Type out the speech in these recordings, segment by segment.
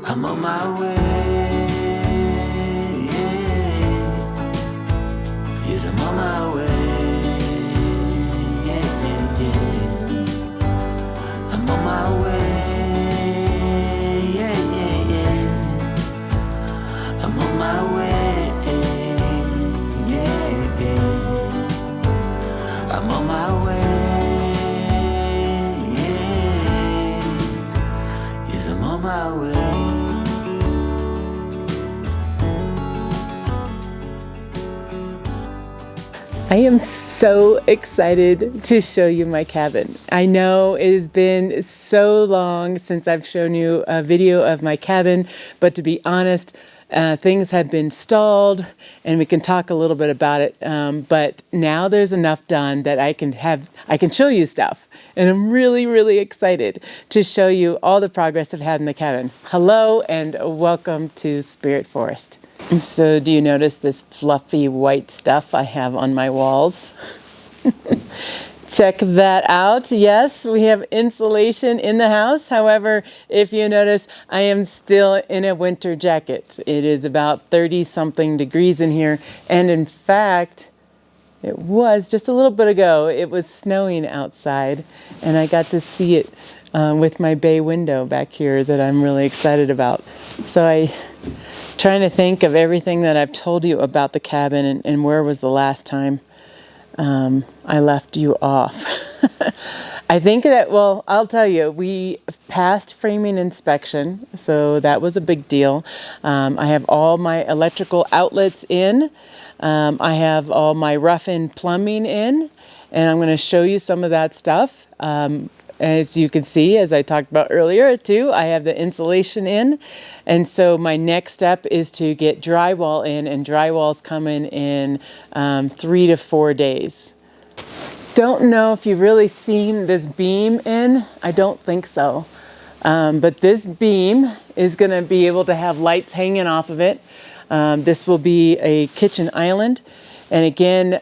I'm on my way. Yes, I'm on my way. I'm on my way. I'm on my way. I'm on my way. Yes, I'm on my way. I am so excited to show you my cabin. I know it has been so long since I've shown you a video of my cabin, but to be honest, things have been stalled and we can talk a little bit about it. But now there's enough done that I can show you stuff. And I'm really, really excited to show you all the progress I've had in the cabin. Hello and welcome to Spirit Forest. And so do you notice this fluffy white stuff I have on my walls? Check that out. Yes, we have insulation in the house. However, if you notice, I am still in a winter jacket. It is about 30-something degrees in here. And in fact, it was just a little bit ago, it was snowing outside. And I got to see it with my bay window back here that I'm really excited about. So I'm trying to think of everything that I've told you about the cabin and where was the last time I left you off. I think that, well, I'll tell you, we passed framing inspection, so that was a big deal. I have all my electrical outlets in. I have all my rough-in plumbing in, and I'm going to show you some of that stuff. As you can see, as I talked about earlier too, I have the insulation in. And so my next step is to get drywall in, and drywall's coming in 3 to 4 days. Don't know if you've really seen this beam in. I don't think so. But this beam is going to be able to have lights hanging off of it. This will be a kitchen island. And again,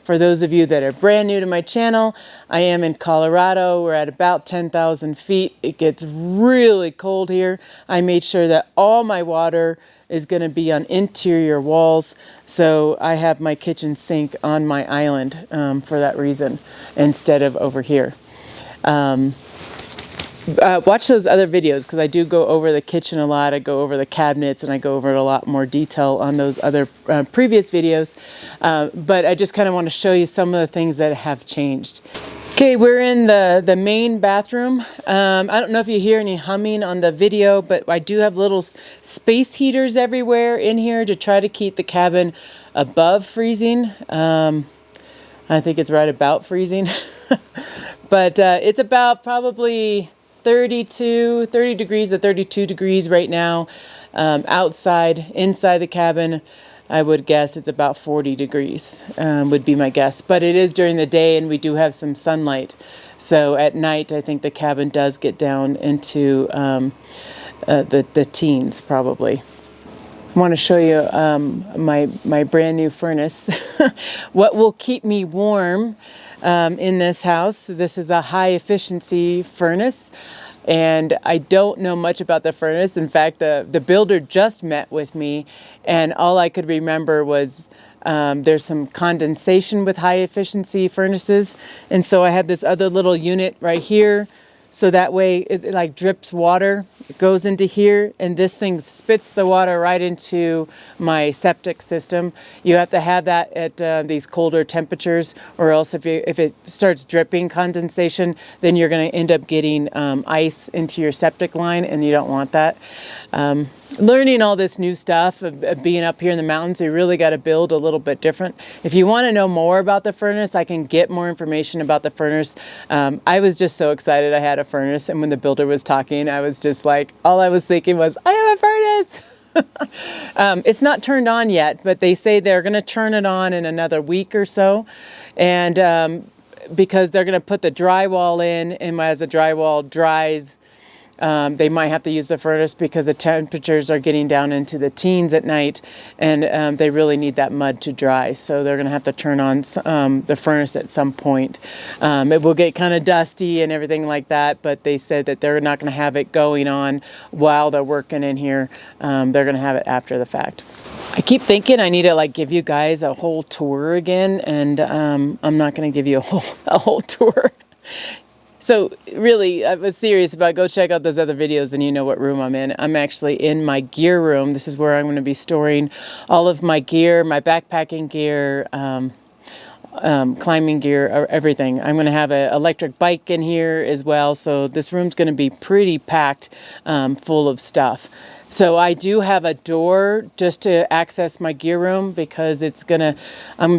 for those of you that are brand new to my channel, I am in Colorado. We're at about 10,000 feet. It gets really cold here. I made sure that all my water is going to be on interior walls. So I have my kitchen sink on my island for that reason instead of over here. Watch those other videos because I do go over the kitchen a lot. I go over the cabinets and I go over it a lot more detail on those other previous videos. But I just kind of want to show you some of the things that have changed. Okay, we're in the main bathroom. I don't know if you hear any humming on the video, but I do have little space heaters everywhere in here to try to keep the cabin above freezing. I think it's right about freezing. But it's about probably 30 degrees to 32 degrees right now. Outside, inside the cabin, I would guess it's about 40 degrees would be my guess. But it is during the day and we do have some sunlight. So at night, I think the cabin does get down into the teens probably. I want to show you my brand new furnace. What will keep me warm in this house. This is a high efficiency furnace. And I don't know much about the furnace. In fact, the builder just met with me and all I could remember was there's some condensation with high efficiency furnaces. And so I have this other little unit right here. So that way it like drips water, it goes into here, and this thing spits the water right into my septic system. You have to have that at these colder temperatures, or else if it starts dripping condensation, then you're going to end up getting ice into your septic line, and you don't want that. Learning all this new stuff of being up here in the mountains, you really got to build a little bit different. If you want to know more about the furnace, I can get more information about the furnace. I was just so excited I had a furnace, and when the builder was talking, I was just like, all I was thinking was, I have a furnace! It's not turned on yet, but they say they're going to turn it on in another week or so. And because they're going to put the drywall in, and as the drywall dries, They might have to use the furnace because the temperatures are getting down into the teens at night, and they really need that mud to dry. So they're going to have to turn on the furnace at some point. It will get kind of dusty and everything like that, but they said that they're not going to have it going on while they're working in here. They're going to have it after the fact. I keep thinking I need to like give you guys a whole tour again, and I'm not going to give you a whole tour. So really, I was serious about go check out those other videos and you know what room I'm in. I'm actually in my gear room. This is where I'm going to be storing all of my gear, my backpacking gear, climbing gear, everything. I'm going to have an electric bike in here as well. So this room's going to be pretty packed full of stuff. So I do have a door just to access my gear room because I'm gonna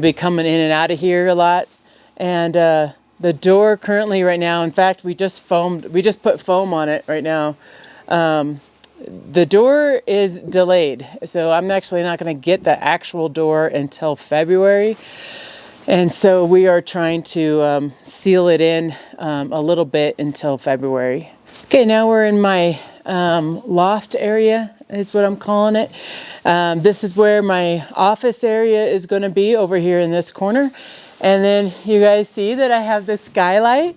be coming in and out of here a lot. And the door currently right now, in fact, we just put foam on it right now. The door is delayed. So I'm actually not gonna get the actual door until February. And so we are trying to seal it in a little bit until February. Okay, now we're in my loft area is what I'm calling it. This is where my office area is going to be over here in this corner. And then you guys see that I have the skylight.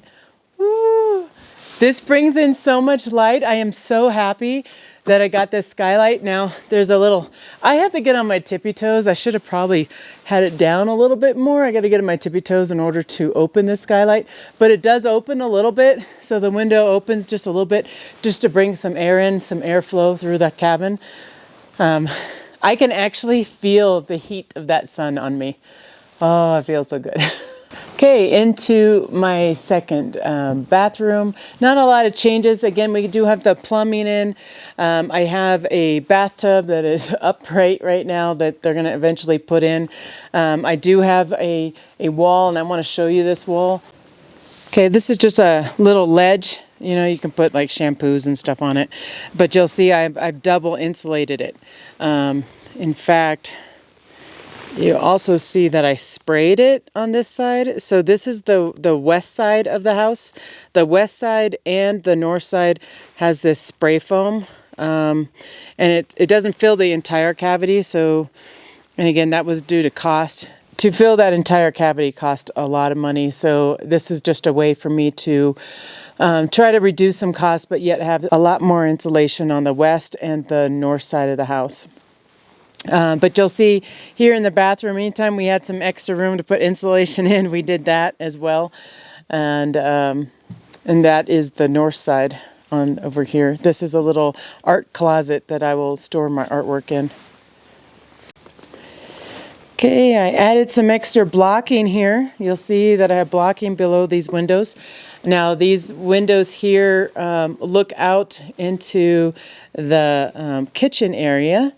Woo! This brings in so much light. I am so happy that I got this skylight. Now I have to get on my tippy toes. I should have probably had it down a little bit more. I got to get on my tippy toes in order to open this skylight, but it does open a little bit. So the window opens just a little bit just to bring some air in, some airflow through the cabin. I can actually feel the heat of that sun on me. Oh, it feels so good. Okay, into my second bathroom. Not a lot of changes. Again, we do have the plumbing in. I have a bathtub that is upright right now that they're going to eventually put in. I do have a wall, and I want to show you this wall. Okay, this is just a little ledge. You know, you can put like shampoos and stuff on it. But you'll see I've double insulated it. In fact, you also see that I sprayed it on this side. So this is the west side of the house. The west side and the north side has this spray foam. And it doesn't fill the entire cavity. So, and again, that was due to cost. To fill that entire cavity cost a lot of money. So this is just a way for me to try to reduce some costs, but yet have a lot more insulation on the west and the north side of the house. But you'll see here in the bathroom, anytime we had some extra room to put insulation in, we did that as well. And that is the north side on over here. This is a little art closet that I will store my artwork in. Okay, I added some extra blocking here. You'll see that I have blocking below these windows. Now these windows here look out into the kitchen area.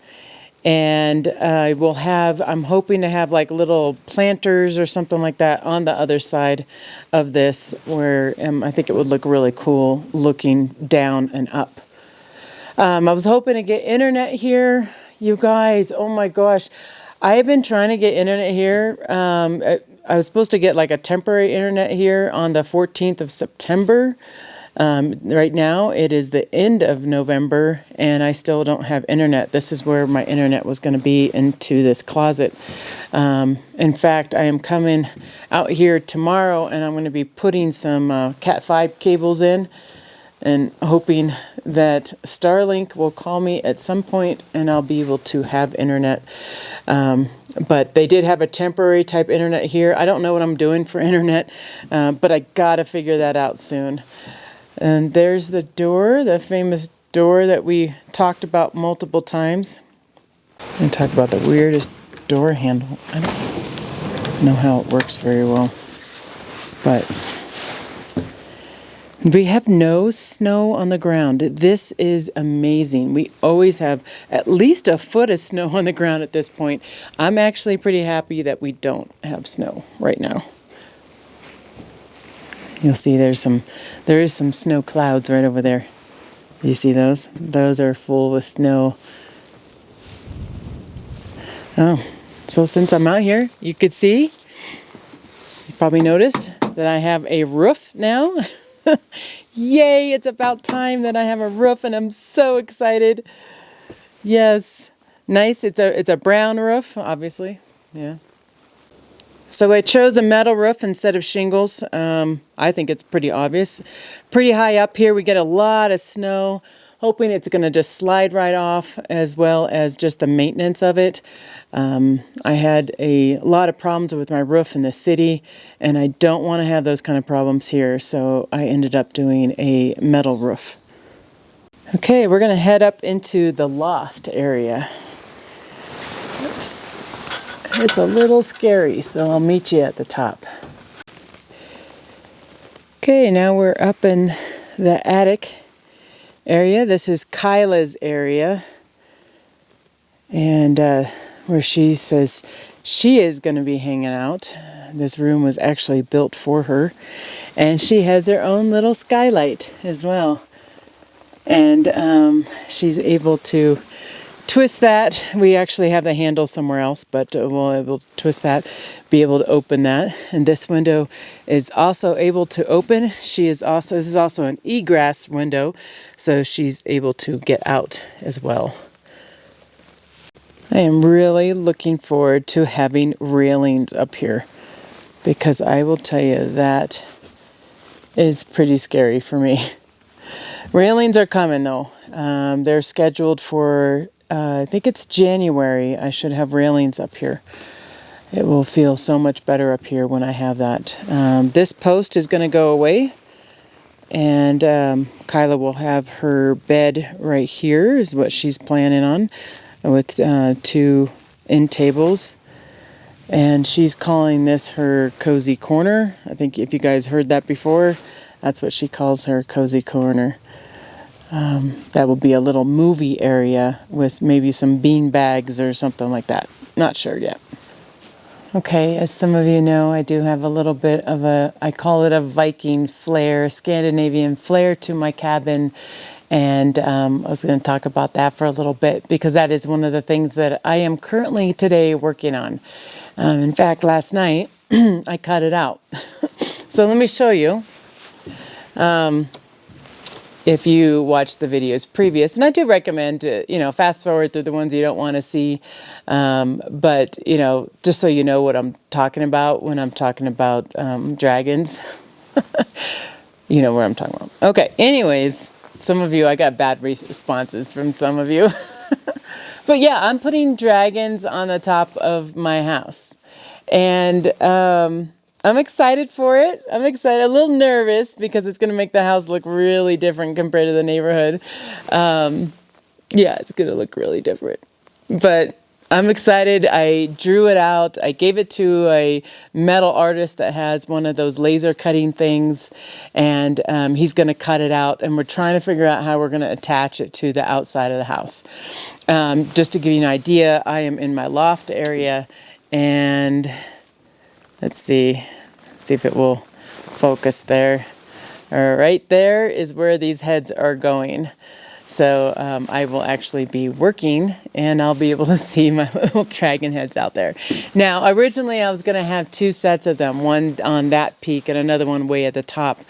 And I'm hoping to have like little planters or something like that on the other side of this where I think it would look really cool looking down and up. I was hoping to get internet here. You guys, oh my gosh. I have been trying to get internet here. I was supposed to get like a temporary internet here on the 14th of September. Right now it is the end of November and I still don't have internet. This is where my internet was going to be, into this closet. In fact, I am coming out here tomorrow and I'm going to be putting some Cat 5 cables in and hoping that Starlink will call me at some point and I'll be able to have internet. But they did have a temporary type internet here. I don't know what I'm doing for internet, but I gotta figure that out soon. And there's the door, the famous door that we talked about multiple times. And talk about the weirdest door handle. I don't know how it works very well. But we have no snow on the ground. This is amazing. We always have at least a foot of snow on the ground at this point. I'm actually pretty happy that we don't have snow right now. You'll see there is some snow clouds right over there. You see those? Those are full with snow. Oh, so since I'm out here, you could see, you probably noticed that I have a roof now. Yay, it's about time that I have a roof and I'm so excited. Yes. Nice. It's a brown roof, obviously. Yeah. So I chose a metal roof instead of shingles. I think it's pretty obvious. Pretty high up here, we get a lot of snow. Hoping it's going to just slide right off, as well as just the maintenance of it. I had a lot of problems with my roof in the city, and I don't want to have those kind of problems here, so I ended up doing a metal roof. Okay, we're going to head up into the loft area. It's a little scary, so I'll meet you at the top. Okay, now we're up in the attic area. This is Kyla's area, and where she says she is going to be hanging out. This room was actually built for her, and she has her own little skylight as well. And she's able to twist that. We actually have the handle somewhere else, but we'll be able to twist that, be able to open that. And this window is also able to open. This is also an egress window, so she's able to get out as well. I am really looking forward to having railings up here, because I will tell you that is pretty scary for me. Railings are coming though. They're scheduled for I think it's January. I should have railings up here. It will feel so much better up here when I have that. This post is going to go away, and Kyla will have her bed right here is what she's planning on, with 2 end tables. And she's calling this her cozy corner. I think if you guys heard that before, that's what she calls her cozy corner. That will be a little movie area with maybe some bean bags or something like that. Not sure yet. Okay, as some of you know, I do have a little bit of I call it a Viking flair, Scandinavian flair to my cabin. And I was going to talk about that for a little bit, because that is one of the things that I am currently today working on. In fact, last night I cut it out. So let me show you. If you watch the videos previous, and I do recommend to, fast forward through the ones you don't want to see, but, just so you know what I'm talking about when I'm talking about dragons, you know what I'm talking about. Okay, anyways, some of you, I got bad responses from some of you. But yeah, I'm putting dragons on the top of my house, and I'm excited for it. I'm excited, a little nervous, because it's going to make the house look really different compared to the neighborhood. Yeah, it's going to look really different. But I'm excited. I drew it out. I gave it to a metal artist that has one of those laser cutting things, and he's going to cut it out, and we're trying to figure out how we're going to attach it to the outside of the house. Just to give you an idea, I am in my loft area, and let's see if it will focus there. Right there is where these heads are going. So I will actually be working, and I'll be able to see my little dragon heads out there. Now, originally I was going to have 2 sets of them, one on that peak and another one way at the top,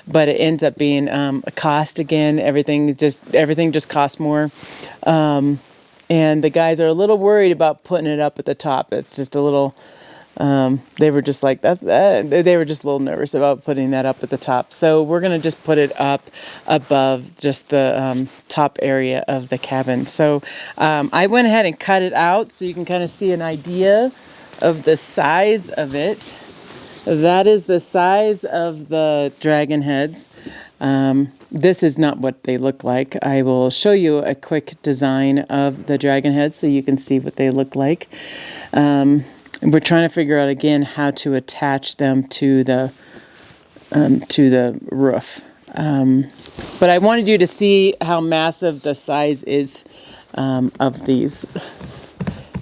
but it ends up being a cost again. Everything just costs more. And the guys are a little worried about putting it up at the top. It's just a little... they were just like that. They were just a little nervous about putting that up at the top. So we're gonna just put it up above just the top area of the cabin. So I went ahead and cut it out so you can kind of see an idea of the size of it. That is the size of the dragon heads. This is not what they look like. I will show you a quick design of the dragon heads so you can see what they look like. We're trying to figure out again how to attach them to the roof. But I wanted you to see how massive the size is of these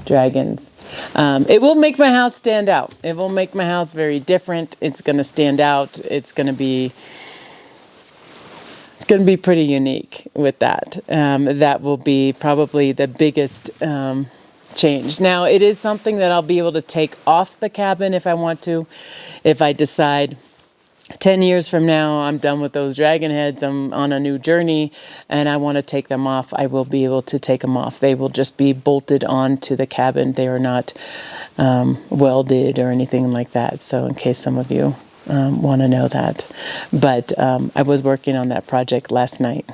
dragons. It will make my house stand out. It will make my house very different. It's going to stand out. It's going to be pretty unique with that. That will be probably the biggest change. Now, it is something that I'll be able to take off the cabin if I want to, if I decide 10 years from now, I'm done with those dragon heads. I'm on a new journey and I want to take them off. I will be able to take them off. They will just be bolted onto the cabin. They are not welded or anything like that. So in case some of you want to know that. But I was working on that project last night.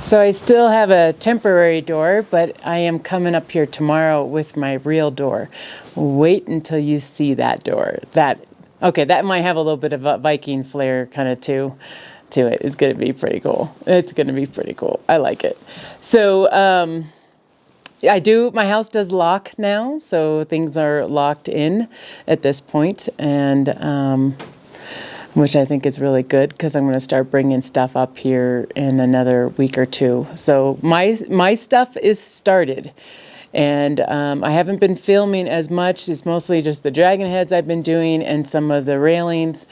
So I still have a temporary door, but I am coming up here tomorrow with my real door. Wait until you see that door. That might have a little bit of a Viking flair kind of to it. It's going to be pretty cool. It's going to be pretty cool. I like it. So my house does lock now, so things are locked in at this point, and which I think is really good because I'm going to start bringing stuff up here in another week or two. So my stuff is started, and I haven't been filming as much. It's mostly just the dragon heads I've been doing and some of the railings,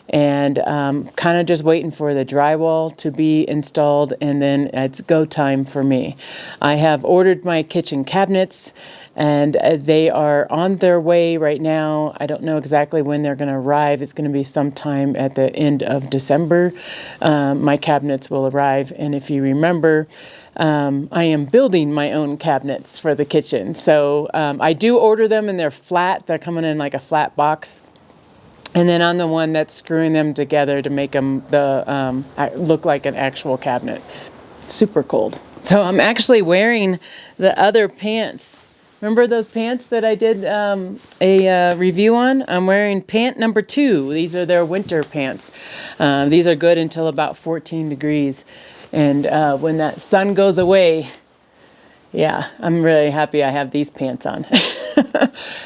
and kind of just waiting for the drywall to be installed, and then it's go time for me. I have ordered my kitchen cabinets, and they are on their way right now. I don't know exactly when they're going to arrive. It's going to be sometime at the end of December. My cabinets will arrive, and if you remember, I am building my own cabinets for the kitchen. So I do order them, and they're flat. They're coming in like a flat box. And then I'm the one that's screwing them together to make them look like an actual cabinet. Super cold. So I'm actually wearing the other pants. Remember those pants that I did a review on? I'm wearing pant number 2. These are their winter pants. These are good until about 14 degrees. And when that sun goes away, yeah, I'm really happy I have these pants on.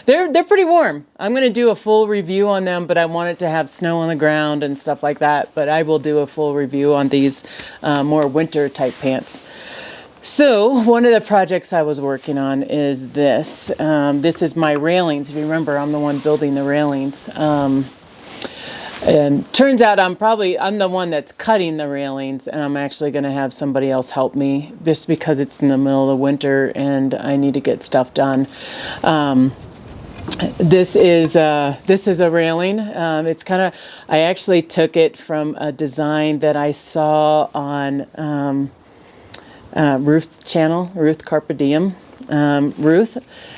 They're pretty warm. I'm going to do a full review on them, but I want it to have snow on the ground and stuff like that. But I will do a full review on these more winter type pants. So one of the projects I was working on is this. This is my railings. If you remember, I'm the one building the railings. And turns out I'm the one that's cutting the railings, and I'm actually going to have somebody else help me just because it's in the middle of the winter and I need to get stuff done. This is a railing. It's kind of, I actually took it from a design that I saw on Ruth's channel, Ruth Carpe Diem. Ruth,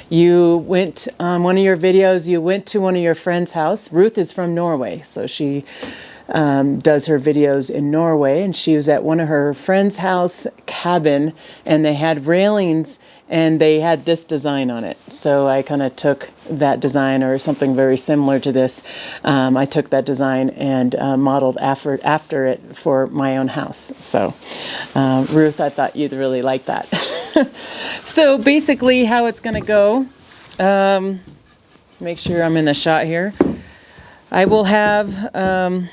you went on one of your videos, you went to one of your friend's house. Ruth is from Norway, so she does her videos in Norway, and she was at one of her friend's house cabin, and they had railings, and they had this design on it. So I kind of took that design, or something very similar to this. I took that design and modeled after it for my own house. So Ruth, I thought you'd really like that. So basically how it's going to go, make sure I'm in the shot here. I will have,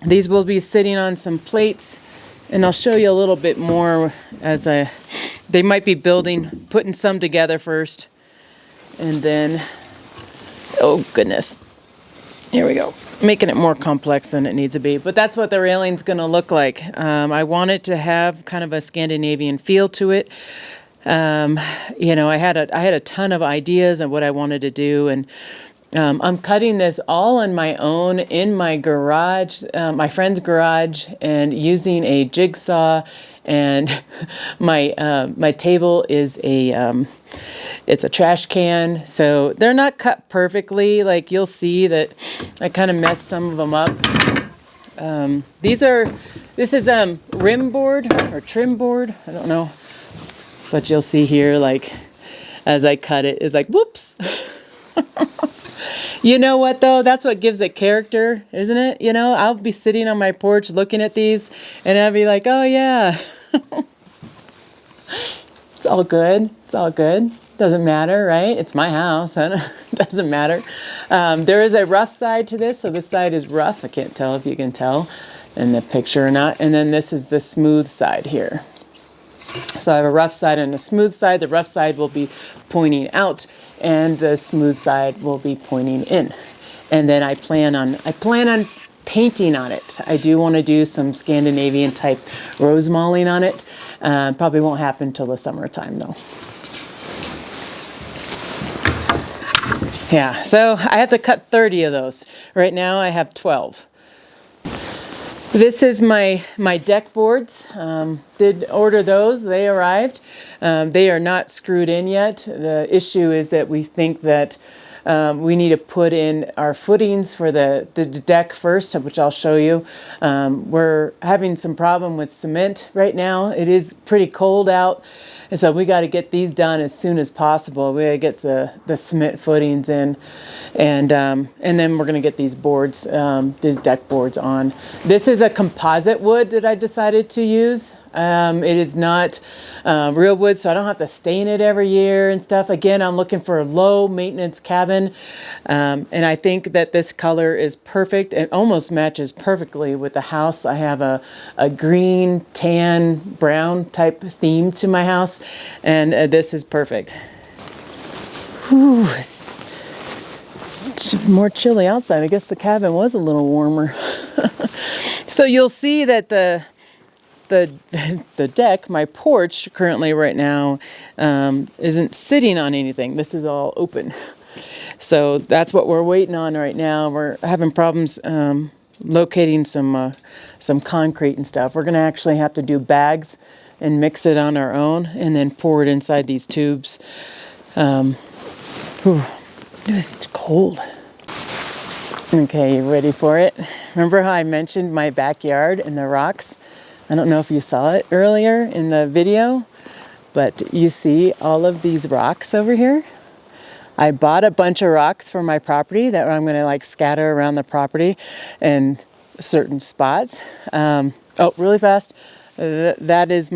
these will be sitting on some plates, and I'll show you a little bit more they might be putting some together first, and then, oh goodness, here we go. Making it more complex than it needs to be, but that's what the railing's going to look like. I want it to have kind of a Scandinavian feel to it. I had a ton of ideas on what I wanted to do, and I'm cutting this all on my own in my garage, my friend's garage, and using a jigsaw. And my table is it's a trash can, so they're not cut perfectly. Like you'll see that I kind of messed some of them up. This is rim board or trim board. I don't know, but you'll see here, like as I cut it, it's like whoops. You know what though? That's what gives it character, isn't it? You know, I'll be sitting on my porch looking at these, and I'll be like, oh yeah. It's all good. It's all good. Doesn't matter, right? It's my house. It doesn't matter. There is a rough side to this, so this side is rough. I can't tell if you can tell in the picture or not. And then this is the smooth side here. So I have a rough side and a smooth side. The rough side will be pointing out, and the smooth side will be pointing in. And then I plan on painting on it. I do want to do some Scandinavian type rose malling on it. Probably won't happen till the summertime though. Yeah, so I have to cut 30 of those. Right now I have 12. This is my deck boards. Did order those, they arrived. They are not screwed in yet. The issue is that we think that we need to put in our footings for the deck first, which I'll show you. We're having some problem with cement right now. It is pretty cold out, and so we got to get these done as soon as possible. We got to get the cement footings in, and then we're going to get these boards, these deck boards on. This is a composite wood that I decided to use. It is not real wood, so I don't have to stain it every year and stuff. Again, I'm looking for a low maintenance cabin, and I think that this color is perfect. It almost matches perfectly with the house. I have a green, tan, brown type theme to my house, and this is perfect. Whew, it's more chilly outside. I guess the cabin was a little warmer. So you'll see that the deck, my porch currently right now, isn't sitting on anything. This is all open. So that's what we're waiting on right now. We're having problems locating some concrete and stuff. We're gonna actually have to do bags and mix it on our own and then pour it inside these tubes. It's cold. Okay, you ready for it? Remember how I mentioned my backyard and the rocks? I don't know if you saw it earlier in the video, but you see all of these rocks over here? I bought a bunch of rocks for my property that I'm gonna like scatter around the property in certain spots. Oh, really fast. That is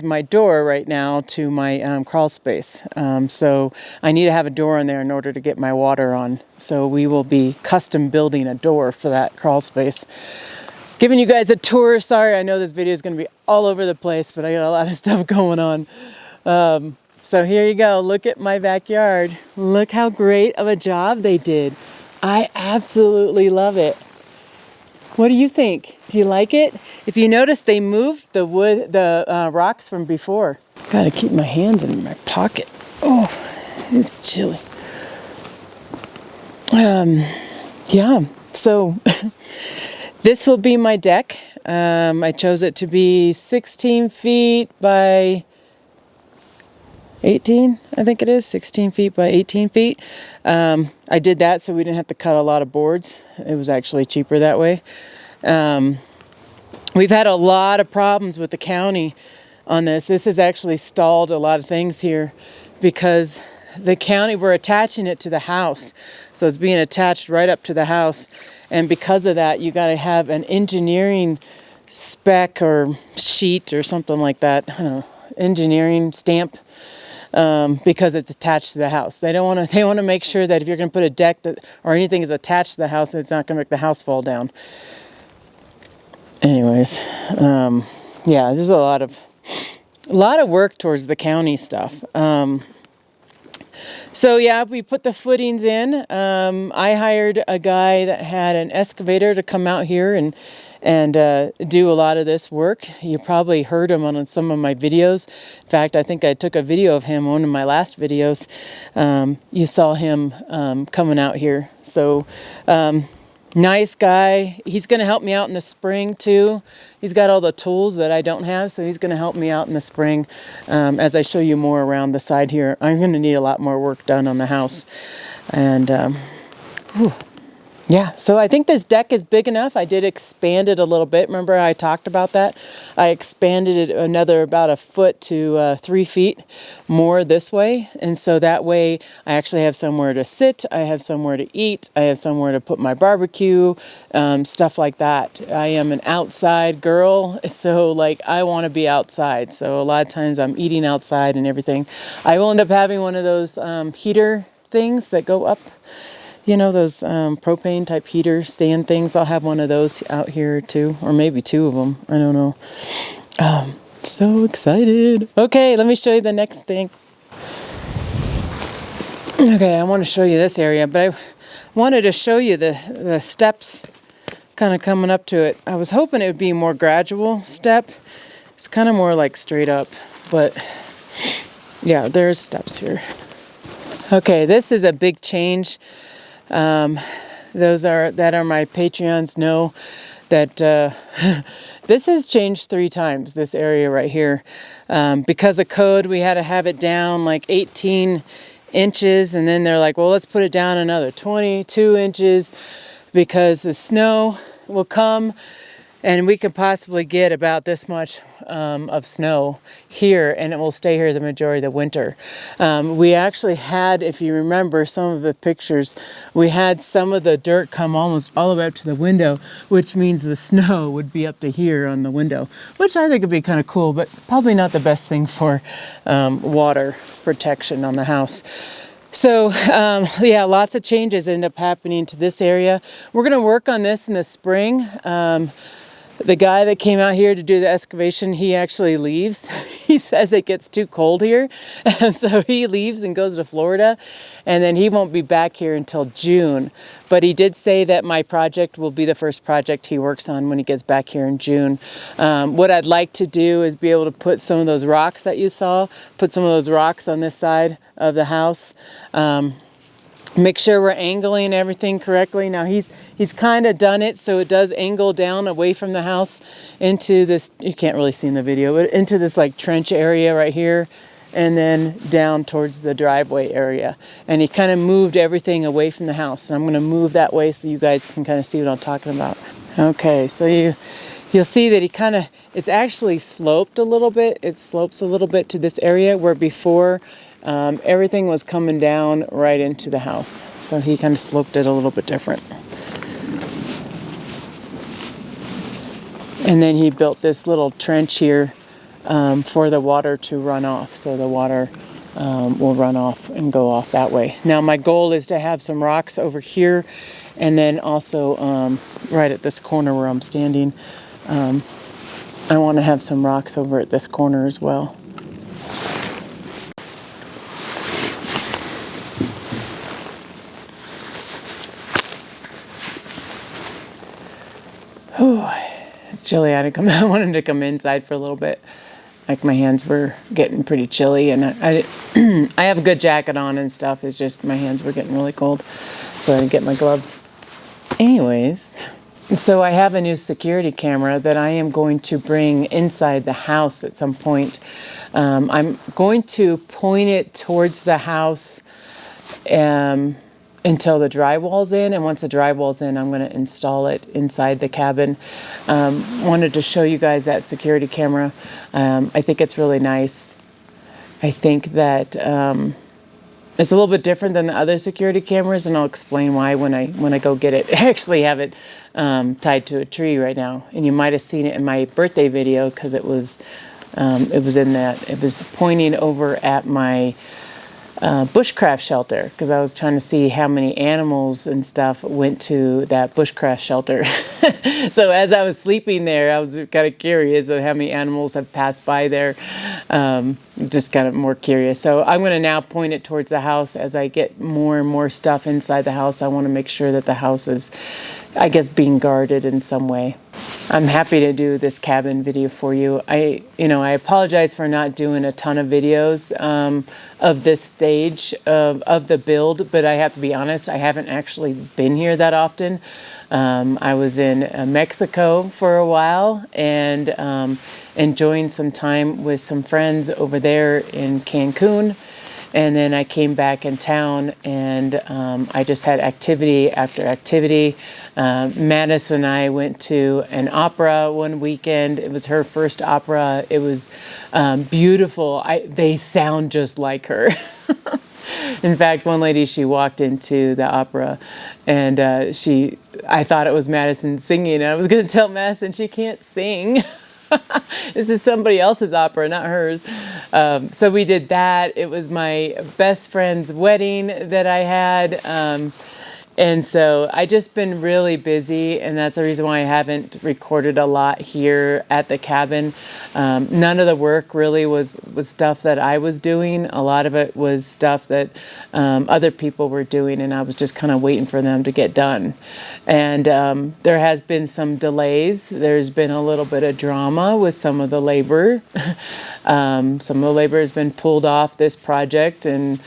my door right now to my crawl space. So I need to have a door in there in order to get my water on. So we will be custom building a door for that crawl space. Giving you guys a tour. Sorry, I know this video is going to be all over the place, but I got a lot of stuff going on. So here you go. Look at my backyard. Look how great of a job they did. I absolutely love it. What do you think? Do you like it? If you notice, they moved the wood, the rocks from before. Got to keep my hands in my pocket. Oh, it's chilly. Yeah. So. This will be my deck. I chose it to be 16 feet by 18, I think it is, 16 feet by 18 feet. I did that so we didn't have to cut a lot of boards. It was actually cheaper that way. We've had a lot of problems with the county on this. This has actually stalled a lot of things here because the county, we're attaching it to the house. So it's being attached right up to the house. And because of that, you got to have an engineering spec or sheet or something like that. I don't know, engineering stamp, because it's attached to the house. They want to make sure that if you're going to put a deck that or anything is attached to the house, it's not going to make the house fall down. Anyways, yeah, there's a lot of work towards the county stuff. So yeah, we put the footings in. I hired a guy that had an excavator to come out here and do a lot of this work. You probably heard him on some of my videos. In fact, I think I took a video of him on one of my last videos. You saw him coming out here. So nice guy. He's going to help me out in the spring too. He's got all the tools that I don't have, so he's going to help me out in the spring as I show you more around the side here. I'm going to need a lot more work done on the house. And yeah, so I think this deck is big enough. I did expand it a little bit. Remember I talked about that? I expanded it another about a foot to 3 feet more this way. And so that way I actually have somewhere to sit. I have somewhere to eat. I have somewhere to put my barbecue, stuff like that. I am an outside girl. So like I want to be outside. So a lot of times I'm eating outside and everything. I will end up having one of those heater things that go up. You know, those propane type heater stand things. I'll have one of those out here too, or maybe two of them. I don't know. So excited. Okay, let me show you the next thing. Okay, I want to show you this area, but I wanted to show you the steps kind of coming up to it. I was hoping it would be a more gradual step. It's kind of more like straight up, but yeah, there's steps here. Okay, this is a big change. That are my Patreons know that this has changed 3 times, this area right here. Because of code, we had to have it down like 18 inches, and then they're like, well, let's put it down another 22 inches because the snow will come and we could possibly get about this much of snow here, and it will stay here the majority of the winter. We actually had, if you remember some of the pictures, we had some of the dirt come almost all the way up to the window, which means the snow would be up to here on the window, which I think would be kind of cool, but probably not the best thing for water protection on the house. So yeah, lots of changes end up happening to this area. We're going to work on this in the spring. The guy that came out here to do the excavation, he actually leaves. He says it gets too cold here. And so he leaves and goes to Florida. And then he won't be back here until June. But he did say that my project will be the first project he works on when he gets back here in June. What I'd like to do is be able to put some of those rocks that you saw, put some of those rocks on this side of the house. Make sure we're angling everything correctly. Now he's kind of done it so it does angle down away from the house into this, you can't really see in the video, but into this like trench area right here, and then down towards the driveway area. And he kind of moved everything away from the house. And I'm going to move that way so you guys can kind of see what I'm talking about. Okay, so you'll see that it's actually sloped a little bit. It slopes a little bit to this area where before everything was coming down right into the house. So he kind of sloped it a little bit different. And then he built this little trench here for the water to run off. So the water will run off and go off that way. Now my goal is to have some rocks over here, and then also right at this corner where I'm standing, I want to have some rocks over at this corner as well. It's chilly. I wanted to come inside for a little bit. Like my hands were getting pretty chilly, and I have a good jacket on and stuff. It's just my hands were getting really cold, so I didn't get my gloves. Anyways, so I have a new security camera that I am going to bring inside the house at some point. I'm going to point it towards the house until the drywall's in, and once the drywall's in, I'm going to install it inside the cabin. Wanted to show you guys that security camera. I think it's really nice. I think that it's a little bit different than the other security cameras, and I'll explain why when I go get it. I actually have it tied to a tree right now, and you might have seen it in my birthday video because it was in that. It was pointing over at my bushcraft shelter because I was trying to see how many animals and stuff went to that bushcraft shelter. So as I was sleeping there, I was kind of curious of how many animals have passed by there. Just kind of more curious. So I'm going to now point it towards the house. As I get more and more stuff inside the house, I want to make sure that the house is, I guess, being guarded in some way. I'm happy to do this cabin video for you. I apologize for not doing a ton of videos of this stage of the build, but I have to be honest, I haven't actually been here that often. I was in Mexico for a while and enjoying some time with some friends over there in Cancun. And then I came back in town, and I just had activity after activity. Madison and I went to an opera one weekend. It was her first opera. It was beautiful. They sound just like her. In fact, one lady, she walked into the opera, and I thought it was Madison singing. And I was going to tell Madison she can't sing. This is somebody else's opera, not hers. So we did that. It was my best friend's wedding that I had. And so I just been really busy, and that's the reason why I haven't recorded a lot here at the cabin. None of the work really was stuff that I was doing. A lot of it was stuff that other people were doing, and I was just kind of waiting for them to get done. And there has been some delays. There's been a little bit of drama with some of the labor. Some of the labor has been pulled off this project, and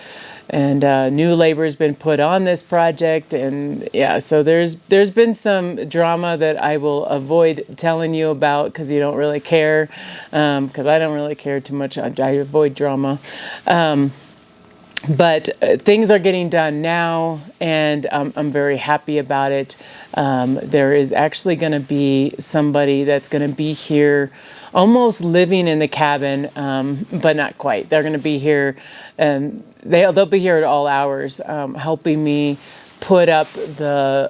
new labor has been put on this project, and yeah, so there's been some drama that I will avoid telling you about because you don't really care, because I don't really care too much. I avoid drama, but things are getting done now, and I'm very happy about it. There is actually going to be somebody that's going to be here almost living in the cabin, but not quite. They're going to be here, and they'll be here at all hours, helping me put up the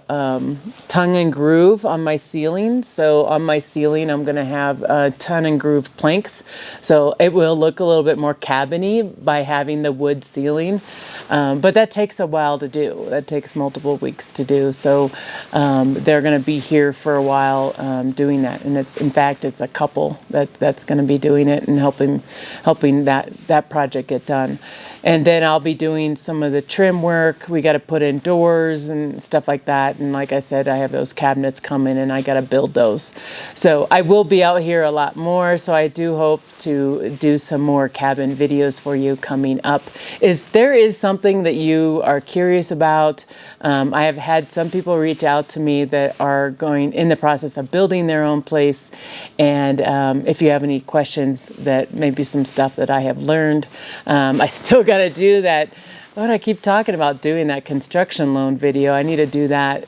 tongue and groove on my ceiling. So on my ceiling, I'm going to have tongue and groove planks. So it will look a little bit more cabin-y by having the wood ceiling. But that takes a while to do. That takes multiple weeks to do. So they're going to be here for a while doing that. And in fact, it's a couple that's going to be doing it and helping that project get done. And then I'll be doing some of the trim work. We got to put in doors and stuff like that. And like I said, I have those cabinets coming, and I got to build those. So I will be out here a lot more. So I do hope to do some more cabin videos for you coming up. There is something that you are curious about. I have had some people reach out to me that are going in the process of building their own place. And if you have any questions, that maybe some stuff that I have learned, I still got to do that. What I keep talking about doing that construction loan video. I need to do that.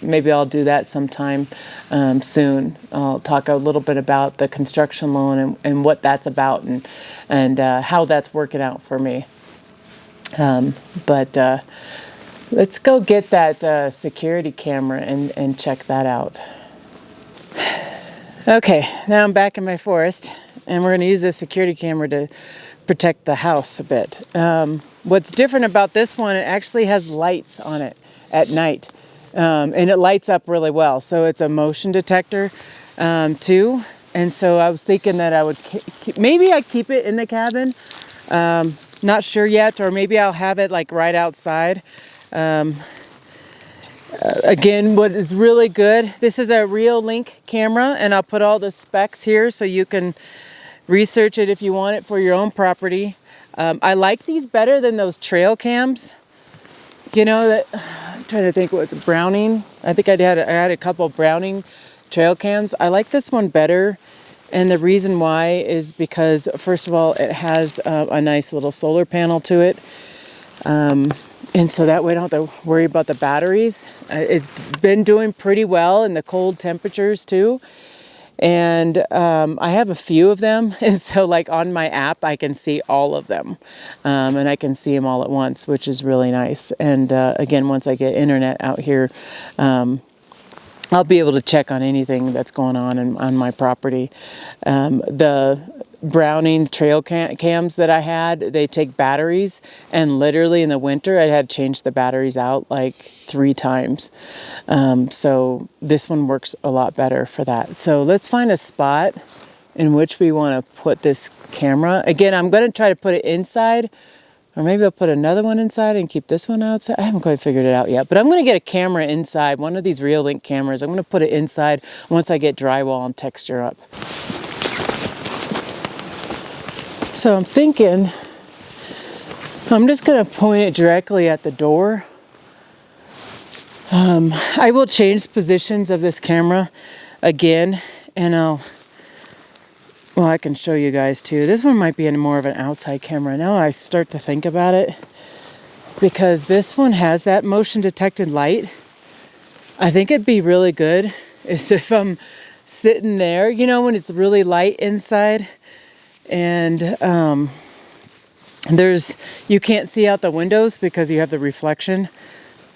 Maybe I'll do that sometime soon. I'll talk a little bit about the construction loan and what that's about, and how that's working out for me. But let's go get that security camera and check that out. Okay, now I'm back in my forest, and we're going to use this security camera to protect the house a bit. What's different about this one, it actually has lights on it at night, and it lights up really well. So it's a motion detector too. And so I was thinking that I would maybe I keep it in the cabin. Not sure yet, or maybe I'll have it like right outside. Again, what is really good, this is a Railings camera, and I'll put all the specs here so you can research it if you want it for your own property. I like these better than those trail cams. You know, that I'm trying to think what's Browning. I think I had a couple Browning trail cams. I like this one better, and the reason why is because, first of all, it has a nice little solar panel to it. And so that way I don't have to worry about the batteries. It's been doing pretty well in the cold temperatures too. And I have a few of them, and so like on my app I can see all of them, and I can see them all at once, which is really nice. And again, once I get internet out here, I'll be able to check on anything that's going on my property. The Browning trail cams that I had, they take batteries, and literally in the winter I had to change the batteries out like 3 times. So this one works a lot better for that. So let's find a spot in which we want to put this camera. Again, I'm going to try to put it inside, or maybe I'll put another one inside and keep this one outside. I haven't quite figured it out yet, but I'm going to get a camera inside, one of these Railings cameras. I'm going to put it inside once I get drywall and texture up. So I'm thinking I'm just going to point it directly at the door. I will change positions of this camera again, and I can show you guys too. This one might be more of an outside camera. Now I start to think about it, because this one has that motion detected light. I think it'd be really good is if I'm sitting there, you know, when it's really light inside, and you can't see out the windows because you have the reflection.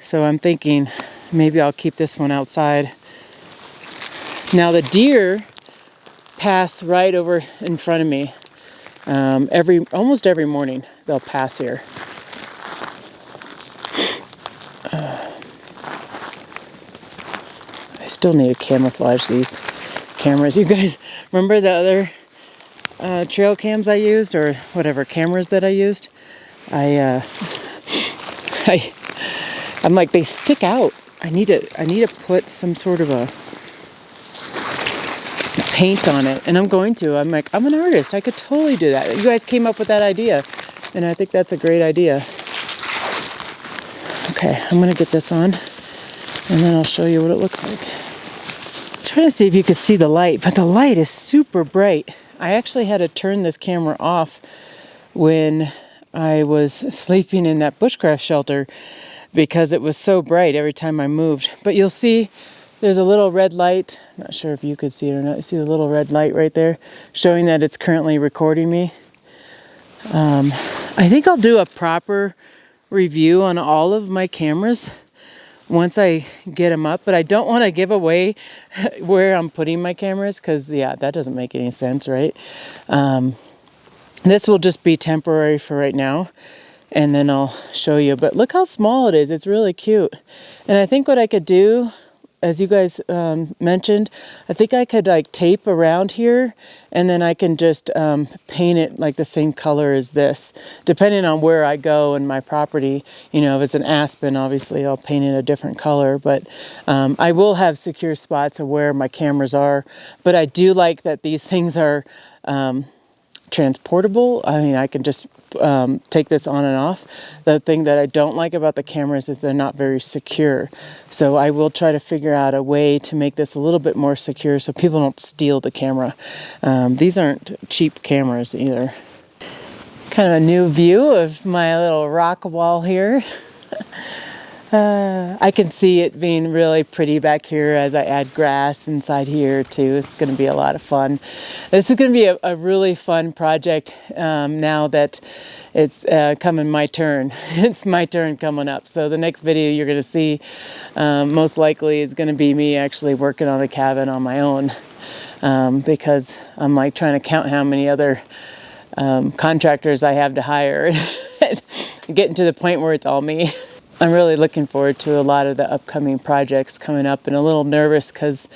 So I'm thinking maybe I'll keep this one outside. Now the deer pass right over in front of me. Almost every morning they'll pass here. still need to camouflage these cameras. You guys remember the other trail cams I used, or whatever cameras that I used? I'm like, they stick out. I need to put some sort of a paint on it, and I'm going to. I'm like, I'm an artist. I could totally do that. You guys came up with that idea, and I think that's a great idea. Okay, I'm gonna get this on, and then I'll show you what it looks like. I'm trying to see if you could see the light, but the light is super bright. I actually had to turn this camera off when I was sleeping in that bushcraft shelter because it was so bright every time I moved. But you'll see there's a little red light. I'm not sure if you could see it or not. You see the little red light right there showing that it's currently recording me. I think I'll do a proper review on all of my cameras once I get them up, but I don't want to give away where I'm putting my cameras because, yeah, that doesn't make any sense, right? This will just be temporary for right now, and then I'll show you. But look how small it is. It's really cute. And I think what I could do, as you guys mentioned, I think I could like tape around here, and then I can just paint it like the same color as this, depending on where I go in my property. You know, if it's an aspen, obviously I'll paint it a different color, but I will have secure spots of where my cameras are. But I do like that these things are transportable. I mean, I can just take this on and off. The thing that I don't like about the cameras is they're not very secure. So I will try to figure out a way to make this a little bit more secure so people don't steal the camera. These aren't cheap cameras either. Kind of a new view of my little rock wall here. I can see it being really pretty back here as I add grass inside here too. It's going to be a lot of fun. This is going to be a really fun project now that it's coming my turn. It's my turn coming up. So the next video you're going to see most likely is going to be me actually working on a cabin on my own because I'm like trying to count how many other contractors I have to hire. Getting to the point where it's all me. I'm really looking forward to a lot of the upcoming projects coming up, and a little nervous because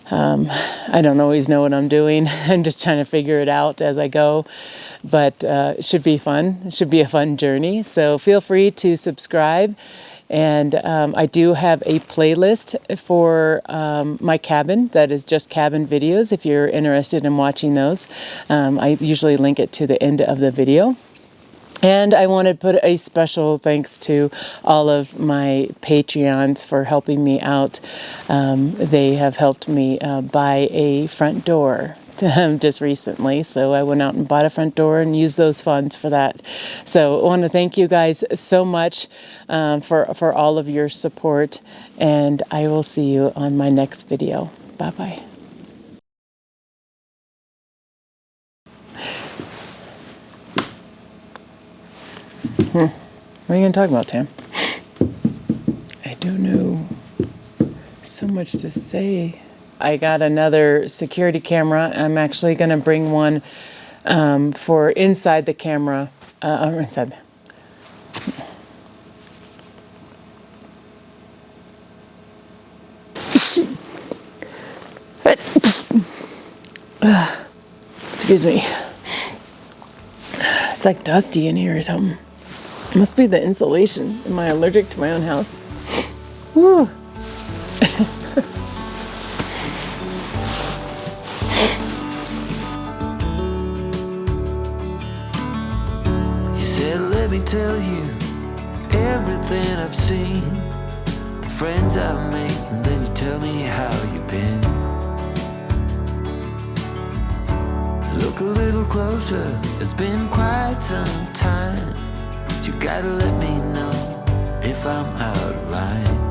I don't always know what I'm doing. I'm just trying to figure it out as I go, but it should be fun. It should be a fun journey. So feel free to subscribe, and I do have a playlist for my cabin that is just cabin videos if you're interested in watching those. I usually link it to the end of the video. And I want to put a special thanks to all of my Patreons for helping me out. They have helped me buy a front door just recently. So I went out and bought a front door and used those funds for that. So I want to thank you guys so much for all of your support. And I will see you on my next video. Bye-bye. What are you going to talk about, Tam? I don't know. So much to say. I got another security camera. I'm actually going to bring one for inside the camera. Or inside. Excuse me. It's like dusty in here or something. It must be the insulation. Am I allergic to my own house? Woo. You said, let me tell you everything I've seen, the friends I've made, and then you tell me how you've been. Look a little closer, it's been quite some time. You gotta let me know if I'm out of line.